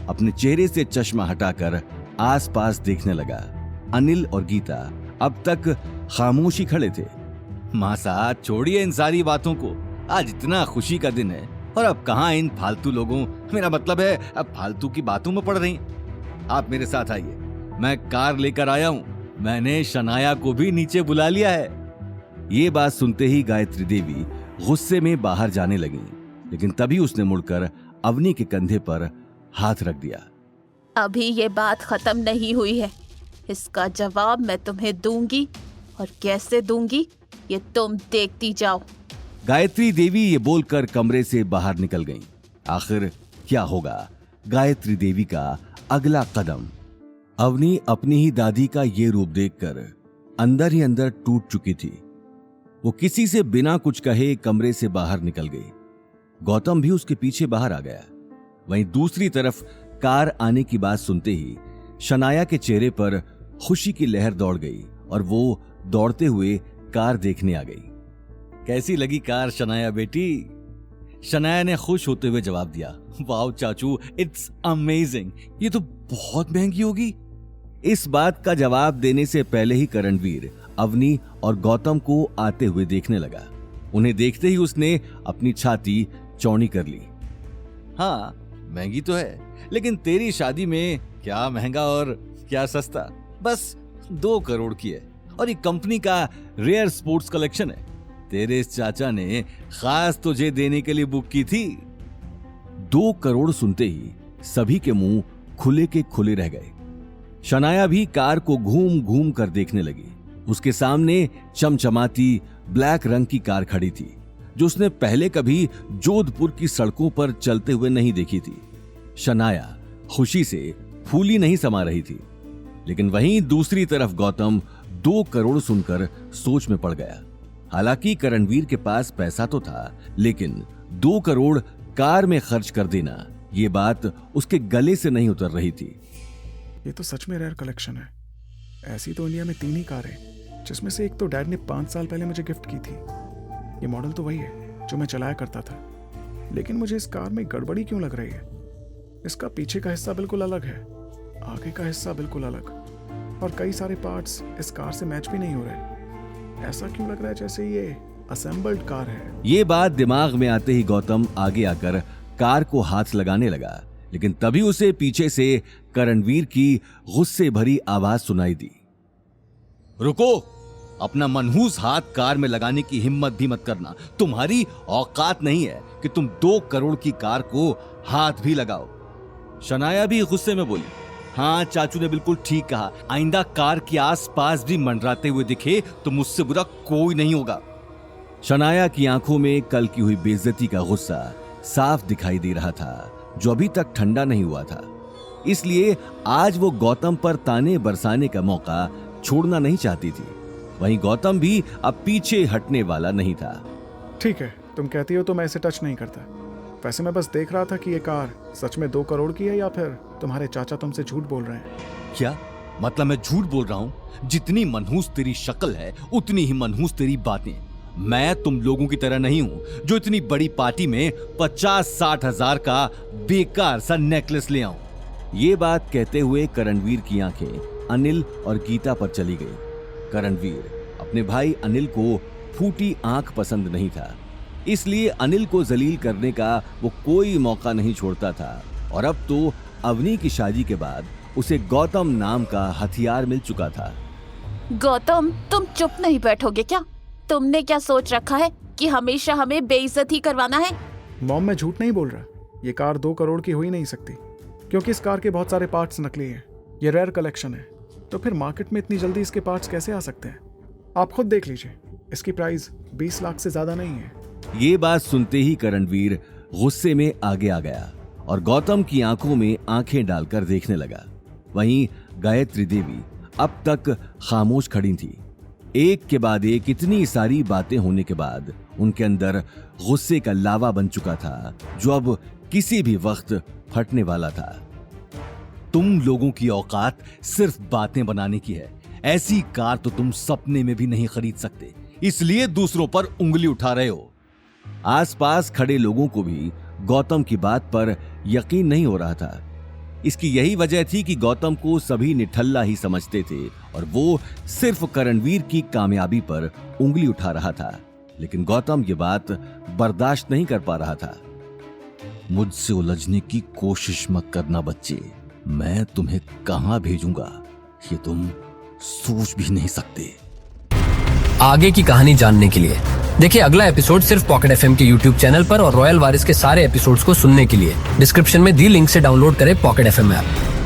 अपने चेहरे से चश्मा हटाकर आसपास देखने लगा। अनिल और गीता अब तक खामोश ही खड़े थे। माँ साहब छोड़िए इन सारी बातों को, आज इतना खुशी का दिन है और अब कहाँ इन फालतू लोगों, मेरा मतलब है अब फालतू की बातों में पड़ रही। आप मेरे साथ आइए, मैं कार लेकर आया हूँ, मैंने शनाया को भी नीचे बुला लिया है। ये बात सुनते ही गायत्री देवी गुस्से में बाहर जाने लगी, लेकिन तभी उसने मुड़कर अवनी के कंधे पर हाथ रख दिया। अभी ये बात खत्म नहीं हुई है, इसका जवाब मैं तुम्हें दूंगी और कैसे दूंगी ये तुम देखती जाओ। गायत्री देवी ये बोलकर कमरे से बाहर निकल गईं। आखिर क्या होगा गायत्री देवी का अगला कदम? अवनी अपनी ही दादी का ये रूप देखकर अंदर ही अंदर टूट चुकी थी। वो किसी से बिना कुछ कहे कमरे से बाहर निकल गई। गौतम भी उसके पीछे बाहर आ गया। वहीं दूसरी तरफ कार आने की बात सुनते ही शनाया के चेहरे पर खुशी की लहर दौड़ गई और वो दौड़ते हुए कार देखने आ गई। कैसी लगी कार शनाया बेटी? शनाया ने खुश होते हुए जवाब दिया, वाओ चाचू, इट्स अमेजिंग, ये तो बहुत महंगी होगी। इस बात का जवाब देने से पहले ही करणवीर अवनी और गौतम को आते हुए देखने लगा। उन्हें देखते ही उसने अपनी छाती चौड़ी कर ली। हाँ महंगी तो है, लेकिन तेरी शादी में क्या महंगा और क्या सस्ता, बस 2 करोड़ की है और ये कंपनी का रेयर स्पोर्ट्स कलेक्शन है। तेरे इस चाचा ने खास तुझे देने के लिए बुक की थी। 2 करोड़ सुनते ही सभी के मुंह खुले के खुले रह गए। शनाया भी कार को घूम घूम कर देखने लगी। उसके सामने चमचमाती ब्लैक रंग की कार खड़ी थी, जो उसने पहले कभी जोधपुर की सड़कों पर चलते हुए नहीं देखी थी। शनाया खुशी से फूली नहीं समा रही थी, लेकिन वहीं दूसरी तरफ गौतम 2 करोड़ सुनकर सोच में पड़ गया। हालांकि करणवीर के पास पैसा तो था, लेकिन 2 करोड़ कार में खर्च कर देना, ये बात उसके गले से नहीं उतर रही थी। ये तो सच में रेयर कलेक्शन है। ऐसी तो इंडिया में 3 ही कार है, जिसमें से एक तो डैड ने 5 साल पहले मुझे गिफ्ट की थी। ये मॉडल तो वही है जो मैं चलाया करता था, लेकिन मुझे इस कार में गड़बड़ी क्यों लग रही है? इसका पीछे का हिस्सा बिल्कुल अलग है, आगे का हिस्सा बिल्कुल अलग, और कई सारे पार्ट्स इस कार से मैच भी नहीं हो रहे। ऐसा क्यों लग रहा है जैसे ये असेंबल्ड कार है। ये बात दिमाग में आते ही गौतम आगे आकर कार को हाथ लगाने लगा, लेकिन तभी उसे पीछे से करणवीर की गुस्से भरी आवाज सुनाई दी। रुको, अपना मनहूस हाथ कार में लगाने की हिम्मत भी मत करना। तुम्हारी औकात नहीं है कि तुम 2 करोड़ की कार को हाथ भी लगाओ। शनाया भी गुस्से में बोली, हाँ चाचू ने बिल्कुल ठीक कहा, आइंदा कार के आसपास भी मंडराते हुए दिखे तो मुझसे बुरा कोई नहीं होगा। शनाया की आंखों में कल की हुई बेइज्जती का गुस्सा साफ दिखाई दे रहा था, जो अभी तक ठंडा नहीं हुआ था। इसलिए आज वो गौतम पर ताने बरसाने का मौका छोड़ना नहीं चाहती थी। वहीं गौतम भी अब पीछे हटने वाला नहीं था। ठीक है, तुम कहती हो तो मैं इसे टच नहीं करता। वैसे मैं बस देख रहा था कि ये कार सच में 2 करोड़ की है या फिर तुम्हारे चाचा तुमसे झूठ बोल रहे हैं। क्या मतलब मैं झूठ बोल रहा हूं? जितनी मनहूस तेरी शक्ल है उतनी ही मनहूस तेरी बातें। मैं तुम लोगों की तरह नहीं हूं जो इतनी बड़ी पार्टी में 50-60 हजार का बेकार सा नेकलेस ले आऊं। ये बात कहते हुए करणवीर की आंखें अनिल और गीता पर चली गई। करणवीर अपने भाई अनिल को फूटी आंख पसंद नहीं था, इसलिए अनिल को जलील करने का वो कोई मौका नहीं छोड़ता था। और अब तो अवनी की शादी के बाद उसे गौतम नाम का हथियार मिल चुका था। गौतम, तुम चुप नहीं बैठोगे क्या? तुमने क्या सोच रखा है कि हमेशा हमें बेइज्जती करवाना है? मॉम, मैं झूठ नहीं बोल रहा। ये कार 2 करोड़ की हो ही नहीं सकती, क्योंकि इस कार के बहुत सारे पार्ट्स नकली हैं। ये रेयर कलेक्शन है, तो फिर मार्केट में इतनी जल्दी इसके पार्ट्स कैसे आ सकते हैं? आप खुद देख लीजिए, इसकी प्राइस 20 लाख से ज्यादा नहीं है। ये बात सुनते ही करणवीर गुस्से में आगे आ गया और गौतम की आंखों में आंखें डालकर देखने लगा। वहीं गायत्री देवी अब तक खामोश खड़ी थी। एक के बाद एक इतनी सारी बातें होने के बाद उनके अंदर गुस्से का लावा बन चुका था, जो अब किसी भी वक्त फटने वाला था। तुम लोगों की औकात सिर्फ बातें बनाने की है। ऐसी कार तो तुम सपने में भी नहीं खरीद सकते, इसलिए दूसरों पर उंगली उठा रहे हो। आसपास खड़े लोगों को भी गौतम की बात पर यकीन नहीं हो रहा था। इसकी यही वजह थी कि गौतम को सभी निठल्ला ही समझते थे और वो सिर्फ करणवीर की कामयाबी पर उंगली उठा रहा था। लेकिन गौतम ये बात बर्दाश्त नहीं कर पा रहा था। मुझसे उलझने की कोशिश मत करना बच्चे, मैं तुम्हें कहां भेजूंगा ये तुम सोच भी नहीं सकते। आगे की कहानी जानने के लिए देखिए अगला एपिसोड सिर्फ पॉकेट एफएम के यूट्यूब चैनल पर और रॉयल वारिस के सारे एपिसोड्स को सुनने के लिए डिस्क्रिप्शन में दी लिंक से डाउनलोड करें पॉकेट एफएम ऐप।